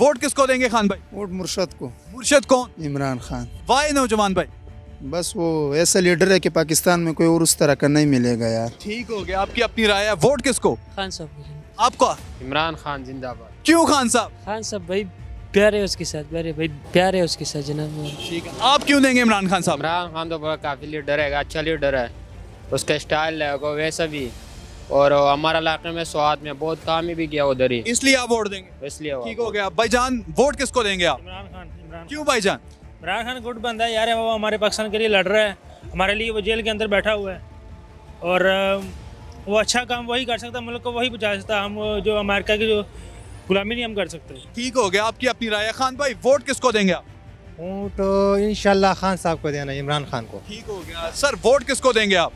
Vote किसको देंगे खान भाई? वोट मुर्शद को। मुर्शद कौन? इमरान खान। वाई नौजवान भाई? बस वो ऐसा लीडर है कि पाकिस्तान में कोई और उस तरह का नहीं मिलेगा यार। ठीक हो गया, आपकी अपनी राय है। वोट किसको? खान साहब। आपका? इमरान खान जिंदाबाद। क्यों खान साहब? खान साहब भाई प्यार है उसके साथ, प्यारे भाई प्यार है उसके साथ जनाब। ठीक है, आप क्यों देंगे इमरान खान साहब? इमरान खान तो बड़ा काफ़ी लीडर है, अच्छा लीडर है, उसका स्टाइल है वो वैसा भी, और हमारे इलाके में स्वाद में बहुत काम भी किया उधर ही, इसलिए आप वोट देंगे? इसलिए वो। ठीक हो गया भाईजान, वोट किसको देंगे आप? इमरान खान। क्यों भाईजान? इमरान खान गुड बंदा है यार, वो हमारे पाकिस्तान के लिए लड़ रहा है, हमारे लिए वो जेल के अंदर बैठा हुआ है, और वो अच्छा काम वही कर सकता है, मुल्क को वही बचा सकता है। हम जो अमेरिका की जो गुलामी नहीं हम कर सकते। ठीक हो गया, आपकी अपनी राय है। खान भाई वोट किसको देंगे आप? तो इंशाल्लाह खान साहब को देना, इमरान खान को। ठीक हो गया सर, वोट किसको देंगे आप?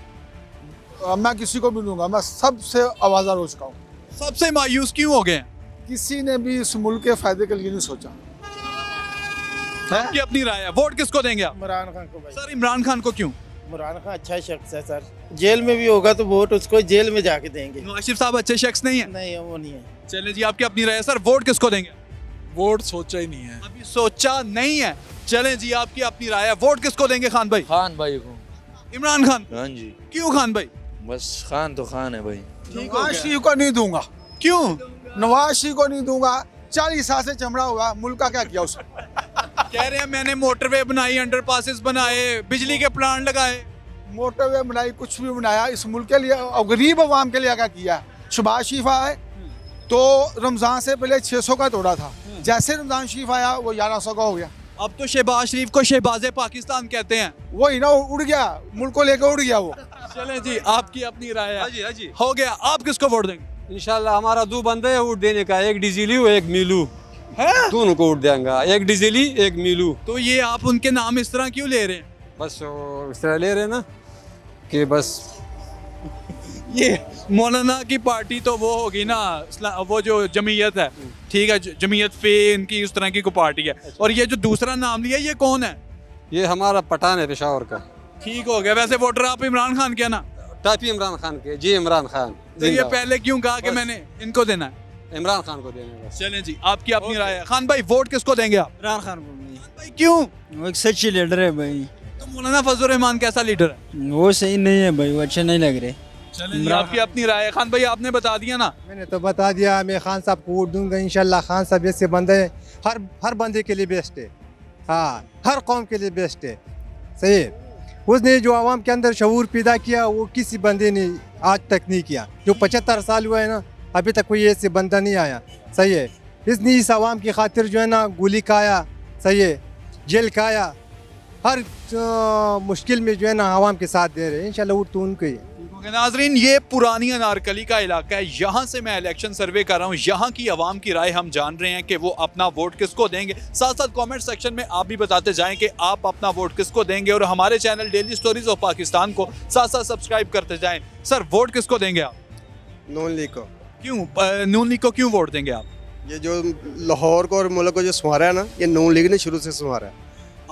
मैं किसी को भी दूंगा, मैं सबसे आवाज़ार हो चुका हूँ। सबसे मायूस क्यों हो गए हैं? किसी ने भी इस मुल्क के फायदे के लिए नहीं सोचा। आपकी अपनी राय है। वोट किसको देंगे आप? इमरान खान को भाई। सर इमरान खान को क्यों? इमरान खान अच्छा शख्स है सर, जेल में भी होगा तो वोट उसको जेल में जाके देंगे। नवाज शरीफ साहब अच्छे शख्स नहीं है? नहीं वो नहीं है। चलिए जी, आपकी अपनी राय है। सर वोट किसको देंगे? वोट सोचा ही नहीं है। अभी सोचा नहीं है। चलें जी, आपकी अपनी राय है। वोट किसको देंगे खान भाई? खान भाई को। इमरान खान? हाँ जी। क्यों खान भाई? बस खान तो खान है भाई। नवाज शरीफ को नहीं दूंगा। क्यों? नवाज शरीफ को नहीं दूंगा, 40 साल से चमड़ा हुआ, मुल्क का क्या किया उसने? कह रहे हैं मैंने मोटरवे बनाई, अंडरपासेस बनाए, बिजली के प्लांट लगाए। मोटरवे बनाई, कुछ भी बनाया इस मुल्क के लिए और गरीब अवाम के लिए क्या किया? शहबाज शरीफ आए तो रमजान से पहले 600 का तोड़ा था, जैसे रमजान शरीफ आया वो 1100 का हो गया। अब तो शहबाज शरीफ को शहबाज पाकिस्तान कहते हैं। वही ना, उड़ गया, मुल्क को लेकर उड़ गया वो। चलें जी, आपकी अपनी राय है। हाजी हाजी हो गया, आप किसको वोट देंगे? इंशाल्लाह हमारा दो बंदे है वोट देने का, एक डीजली एक मिलू है, दोनों को वोट देंगे, एक डीजली एक मिलू। तो ये आप उनके नाम इस तरह क्यों ले रहे हैं? बस वो इस तरह ले रहे ना कि बस ये मौलाना की पार्टी तो वो होगी ना, वो जो जमीयत है, ठीक है, जमीयत फे इनकी उस तरह की कोई पार्टी है। और ये जो दूसरा नाम लिया ये कौन है? ये हमारा पठान है पेशावर का। ठीक हो गया। वैसे वोटर आप इमरान खान के ना? टापी इमरान खान के जी, इमरान खान। तो ये पहले क्यों कहा कि मैंने इनको देना है? इमरान खान को देने का। चलें जी, आपकी अपनी राय है। खान भाई वोट किसको देंगे आप? इमरान खान को। भाई क्यों? वो एक सच्ची लीडर है भाई। तो मौलाना फजल रहमान कैसा लीडर है? वो सही नहीं है भाई, वो अच्छे नहीं लग रहे। चलें जी, आपकी अपनी राय है। खान भाई आपने बता दिया ना? मैंने तो बता दिया, मैं खान साहब को वोट दूंगा इंशाल्लाह। खान साहब ऐसे बंदे हर बंदे के लिए बेस्ट है, हाँ, हर कौम के लिए बेस्ट है। सही है, उसने जो आवाम के अंदर शऊर पैदा किया वो किसी बंदे ने आज तक नहीं किया। जो 75 साल हुआ है ना, अभी तक कोई ऐसे बंदा नहीं आया। सही है, इसने इस आवाम की खातिर जो है ना गोली खाया, सही है, जेल खाया, हर मुश्किल में जो है ना आवाम के साथ दे रहे हैं। इंशाल्लाह वोट तो उनको ही है। नाजरीन, ये पुरानी अनारकली का इलाका है, यहाँ से मैं इलेक्शन सर्वे कर रहा हूँ। यहाँ की आवाम की राय हम जान रहे हैं कि वो अपना वोट किसको देंगे। साथ साथ कमेंट सेक्शन में आप भी बताते जाएं कि आप अपना वोट किसको देंगे, और हमारे channel daily stories of Pakistan को साथ साथ सब्सक्राइब करते जाएं। सर वोट किसको देंगे आप? नून लीग को। क्यों नून लीग को क्यों वोट देंगे आप? ये जो लाहौर को और मुल्क को जो संवारा है ना, ये नून लीग ने शुरू से संवारा है।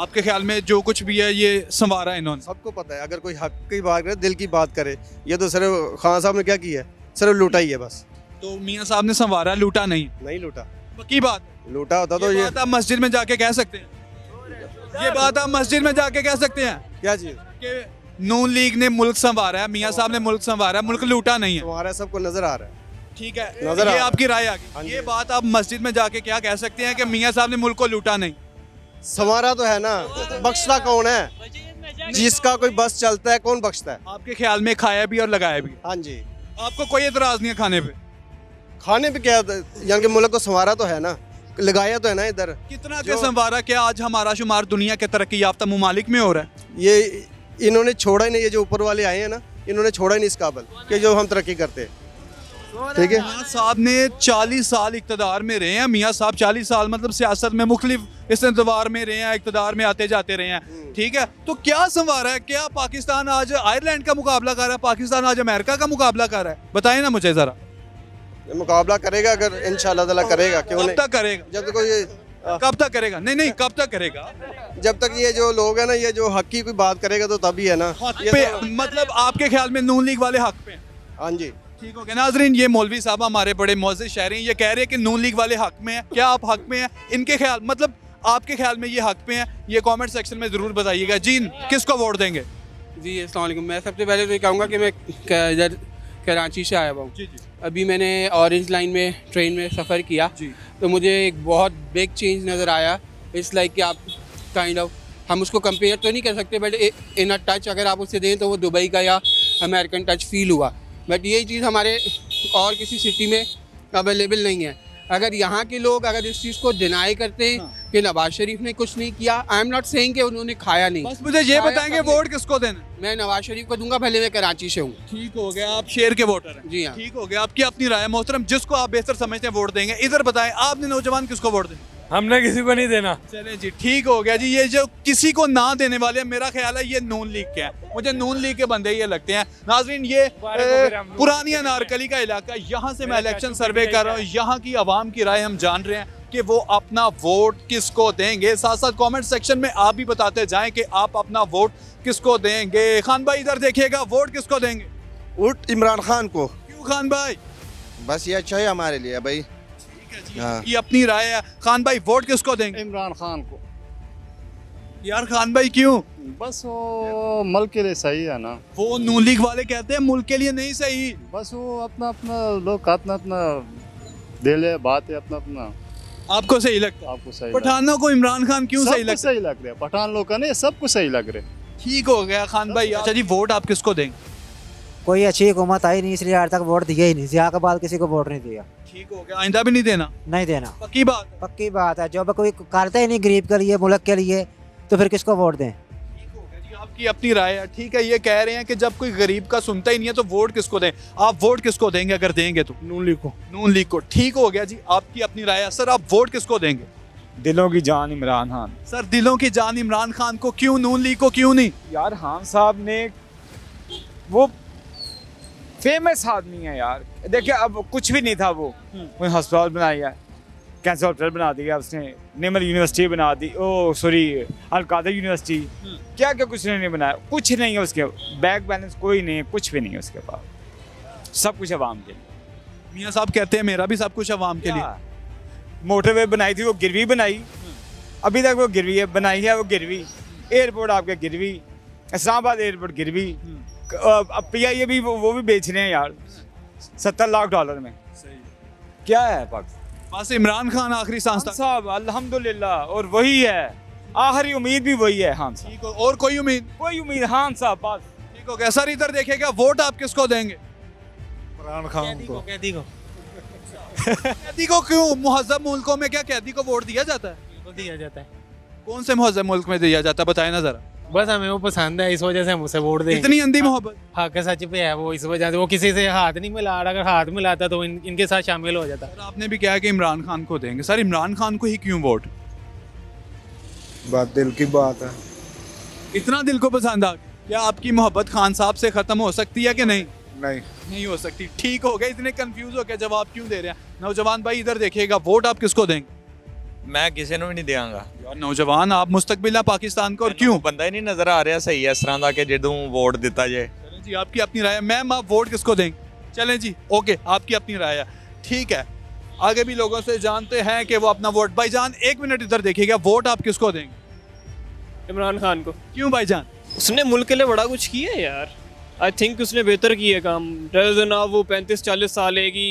आपके ख्याल में जो कुछ भी है ये संवारा है इन्होंने? सबको पता है, अगर कोई हक की बात करे, दिल की बात करे, ये तो सिर्फ खान साहब ने क्या किया है, सिर्फ लूटा ही है बस। तो मियाँ साहब ने संवारा, लूटा नहीं? नहीं लूटा। पक्की बात? लूटा होता तो ये बात आप मस्जिद में जाके कह सकते हैं? ये बात आप मस्जिद में जाके कह सकते हैं क्या चीज कि नून लीग ने मुल्क संवारा है, मियाँ साहब ने मुल्क संवारा है, मुल्क लूटा नहीं है? तुम्हारा सबको नजर आ रहा है। ठीक है, नजर ये आ- आपकी राय आ हाँ गई। जी। ये बात आप मस्जिद में जाके क्या कह सकते हैं कि मियाँ साहब ने मुल्क को लूटा नहीं? संवारा तो है ना, बख्शता कौन है? जिसका कोई बस चलता है कौन बख्शता है? आपके ख्याल में खाया भी और लगाया भी? हाँ जी। आपको कोई एतराज नहीं है खाने पे? खाने पे क्या, यानी कि मुल्क को संवारा तो है ना, लगाया तो है ना इधर। कितना के संवारा? क्या आज हमारा शुमार दुनिया के तरक्की याफ्ता ममालिक में हो रहा है? ये इन्होंने छोड़ा ही नहीं, ये जो ऊपर वाले आए हैं ना, इन्होंने छोड़ा ही नहीं इस काबिल कि जो हम तरक्की करते हैं। ठीक है, मियाँ साहब ने 40 साल इक़्तिदार में रहे हैं। मियाँ साहब 40 साल मतलब सियासत में मुख्तलिफ इस इक़्तिदार में रहे हैं, इक़्तिदार में आते जाते रहे हैं। ठीक है, तो क्या संवारा है? क्या पाकिस्तान आज आयरलैंड का मुकाबला कर रहा है? पाकिस्तान आज अमेरिका का मुकाबला कर रहा है? बताएं ना मुझे ज़रा। ये मुकाबला करेगा, अगर इंशाल्लाह ताला करेगा। क्यों कब नहीं? तक करेगा? जब तक ये कब तक करेगा? नहीं, कब तक करेगा? जब तक ये जो लोग हैं ना, ये जो हक की कोई बात करेगा तो तभी है ना। हक ये पे तो- मतलब आपके ख्याल में नून लीग वाले हक पे हैं? हाँ जी। ठीक हो गया नाजरीन, ये मौलवी साहब हमारे बड़े मुअज़्ज़िज़ शायर हैं, ये कह रहे हैं कि नून लीग वाले हक में है। क्या आप हक में हैं? इनके ख्याल मतलब आपके ख्याल में ये हक में है? ये कमेंट सेक्शन में ज़रूर बताइएगा। जी किसको वोट देंगे? जी अस्सलाम वालेकुम। मैं सबसे पहले तो ये कहूँगा कि मैं इधर कराची से आया हुआ हूँ। जी जी अभी मैंने ऑरेंज लाइन में ट्रेन में सफ़र किया जी। तो मुझे एक बहुत बिग चेंज नज़र आया। इट्स लाइक कि आप काइंड ऑफ, हम उसको कंपेयर तो नहीं कर सकते बट इन अ टच अगर आप उसे दें तो वो दुबई का या अमेरिकन टच फील हुआ। बट यही चीज़ हमारे और किसी सिटी में अवेलेबल नहीं है। अगर यहाँ के लोग अगर इस चीज़ को डिनाई करते हैं कि नवाज शरीफ ने कुछ नहीं किया, आई एम नॉट सेइंग कि उन्होंने खाया नहीं। बस मुझे ये बताएंगे वोट किसको देना? मैं नवाज शरीफ को दूंगा, भले मैं कराची से हूँ। ठीक हो गया, आप शेर के वोटर हैं। जी हाँ। ठीक हो गया, आपकी अपनी राय है मोहतरम, जिसको आप बेहतर समझते हैं वोट देंगे। इधर बताएं, आपने नौजवान किसको वोट देना? हमने किसी को नहीं देना। चलें जी, ठीक हो गया जी। ये जो किसी को ना देने वाले हैं, मेरा ख्याल है ये नून लीग के हैं। मुझे नून लीग के बंदे ये लगते हैं। नाजरीन, ये पुरानी अनारकली का इलाका, यहाँ से मैं इलेक्शन सर्वे कर रहा हूँ। यहाँ की आवाम की राय हम जान रहे हैं कि वो अपना वोट किसको देंगे। साथ साथ कमेंट सेक्शन में आप भी बताते जाएं कि आप अपना वोट किसको देंगे। खान भाई इधर देखिएगा, वोट किसको देंगे? वोट इमरान खान को। क्यों खान भाई? बस ये अच्छा है हमारे लिए भाई। हाँ। ये अपनी राय है। खान भाई वोट किसको देंगे? इमरान खान को। यार खान भाई क्यों? बस वो मुल्क के लिए सही है ना। वो नून लीग वाले कहते हैं मुल्क के लिए नहीं सही। बस वो अपना अपना लोग अपना अपना दिल है, बात है, अपना अपना। आपको सही लगता है? आपको सही पठानों को इमरान खान क्यों सही लगता है? सही लग रहा है, पठान लोग का नहीं, सबको सही लग रहा है। ठीक हो गया खान भाई। अच्छा जी, वोट आप किसको देंगे? कोई अच्छी हुकूमत आई नहीं, इसलिए आज तक वोट दिया ही नहीं। जिया के बाद किसी को वोट नहीं दिया। ठीक हो गया, आइंदा भी नहीं देना? नहीं देना। पक्की बात है? पक्की बात है। जब कोई करता ही नहीं गरीब के लिए, मुल्क के लिए, तो फिर किसको वोट दें? ठीक हो गया जी, आपकी अपनी राय है। ठीक है, ये कह रहे हैं कि जब कोई गरीब का सुनता ही नहीं है तो वोट किसको दें। आप वोट किसको देंगे अगर देंगे तो? नून लीग को। नून लीग को। ठीक हो गया जी, आपकी अपनी राय है। सर आप वोट किसको देंगे? दिलों की जान इमरान खान। सर दिलों की जान इमरान खान को। क्यों नून लीग को क्यों नहीं? यार खान साहब ने वो फेमस आदमी है यार। देखिए अब कुछ भी नहीं था, वो कोई अस्पताल बनाया, कैंसर हॉस्पिटल बना दिया उसने, नेमल यूनिवर्सिटी बना दी, ओ सॉरी अलकादर यूनिवर्सिटी, क्या क्या कुछ नहीं बनाया। कुछ नहीं है उसके, बैंक बैलेंस कोई नहीं है, कुछ भी नहीं है उसके पास। सब कुछ अवाम के लिए। मियाँ साहब कहते हैं मेरा भी सब कुछ अवाम के लिए। मोटरवे बनाई थी, वो गिरवी बनाई, अभी तक वो गिरवी है, बनाई है वो गिरवी। एयरपोर्ट आपका गिरवी, इस्लामाबाद एयरपोर्ट गिरवी। अब PIA भी वो भी बेच रहे हैं यार $70 लाख में। क्या है पाकिस्तान? बस इमरान खान आखिरी सांस तक। साहब अल्हम्दुलिल्लाह, और वही है आखिरी उम्मीद भी वही है खान साहब। ठीक हो, और कोई उम्मीद? कोई उम्मीद खान साहब बस। ठीक हो गया। सर इधर देखेगा, वोट आप किसको देंगे? इमरान खान को। कैदी को क्यों? मुहज्जब मुल्कों में क्या कैदी को वोट दिया जाता है? दिया जाता है। कौन से मुहज्जब मुल्क में दिया जाता है, बताए ना जरा। बस हमें वो पसंद है, इस वजह से हम उसे वोट देंगे। इतनी अंधी मोहब्बत। हक सच पे है वो, इस वजह से वो किसी से हाथ नहीं मिला रहा। अगर हाथ मिलाता तो इनके साथ शामिल हो जाता। सर आपने भी कहा कि इमरान खान को देंगे। सर इमरान खान को ही क्यों वोट? बात दिल की बात है। इतना दिल को पसंद आ गया। क्या आपकी मोहब्बत खान साहब से खत्म हो सकती है कि नहीं? नहीं हो सकती। ठीक हो गया। इतने कंफ्यूज हो गया, जवाब क्यों दे रहे हैं? नौजवान भाई इधर देखिएगा, वोट आप किसको देंगे? मैं किसी ਨੂੰ ਵੀ ਨਹੀਂ ਦਿਆਂਗਾ यार नौजवान, आप मुस्तकबिल है पाकिस्तान का, और क्यों? ਬੰਦਾ ਹੀ ਨਹੀਂ ਨਜ਼ਰ ਆ ਰਿਹਾ ਸਹੀ ਇਸ ਤਰ੍ਹਾਂ ਦਾ ਕਿ ਜਦੋਂ ਵੋਟ ਦਿੱਤਾ ਜਾਏ। चलें जी, आपकी अपनी राय है। मैम आप वोट किसको देंगे? चलें जी, ओके, आपकी अपनी राय है। ठीक है, आगे भी लोगों से जानते हैं कि वो अपना वोट। भाईजान 1 मिनट इधर देखिएगा, वोट आप किसको देंगे? इमरान खान को। क्यों भाईजान? उसने मुल्क के लिए बड़ा कुछ किया है यार। आई थिंक उसने बेहतर किया काम। ना वो 35-40 साल की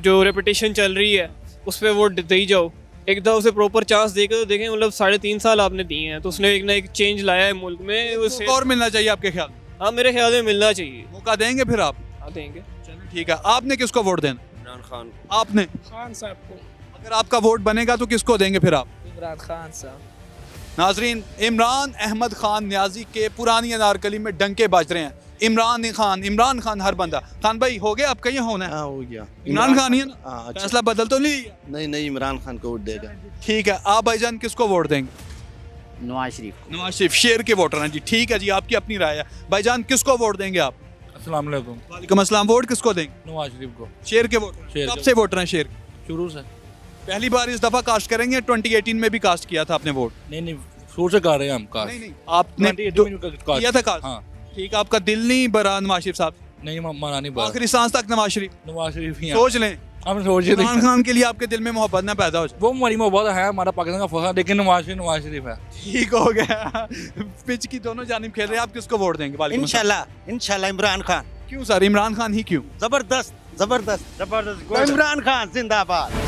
जो रेपुटेशन चल रही है उस पर वोट दे ही जाओ। एक दफ़ा उसे प्रॉपर चांस देकर तो देखें, मतलब 3.5 साल आपने दिए हैं तो उसने एक ना एक चेंज लाया है मुल्क में। उसे और मिलना चाहिए आपके ख्याल? हाँ मेरे ख्याल में मिलना चाहिए। मौका देंगे फिर आप? हाँ देंगे। चलिए ठीक है। आपने किसको वोट देना? इमरान खान को। आपने? खान साहब को। अगर आपका वोट बनेगा तो किसको देंगे फिर आप? इमरान खान साहब। नाजरीन, इमरान अहमद खान न्याजी के पुरानी अनारकली में डंके बज रहे हैं। इमरान खान हर बंदा। खान भाई हो गया, आपका ये होना है? हाँ हो गया। इमरान खान ही है ना? हाँ अच्छा। फैसला बदल तो नहीं लिया? नहीं इमरान खान को वोट देगा। ठीक है। आप भाईजान किसको वोट देंगे? नवाज शरीफ। नवाज शरीफ शेर के वोटर हैं जी। ठीक है जी, आपकी अपनी राय है। भाईजान किसको वोट देंगे आप? अस्सलाम वालेकुम। वालेकुम अस्सलाम। वोट किसको देंगे? नवाज शरीफ को। शेर के वोटर? शेर कब के। से वोटर हैं शेर? शुरू से। पहली बार इस दफा कास्ट करेंगे? 2018 में भी कास्ट किया था आपने वोट? नहीं शुरू से कर रहे हैं हम कास्ट। नहीं आपने किया था कास्ट? हाँ। ठीक, आपका दिल नहीं भरा नवाज शरीफ साहब? नहीं माना नहीं बात। आखिरी सांस तक नवाज शरीफ। नवाज शरीफ ही हैं। सोच लें, हम सोच रहे इमरान खान के लिए आपके दिल में मोहब्बत ना पैदा हो जाए। वो हमारी मोहब्बत है, हमारा पाकिस्तान का फखर, लेकिन नवाज शरीफ है। ठीक हो गया। पिच की दोनों जानिब खेल रहे हैं, आप किसको वोट देंगे? वालेकुम अस्सलाम। इंशाल्लाह इमरान खान क्यों सर, इमरान खान ही क्यों? जबरदस्त जबरदस्त जबरदस्त इमरान खान जिंदाबाद।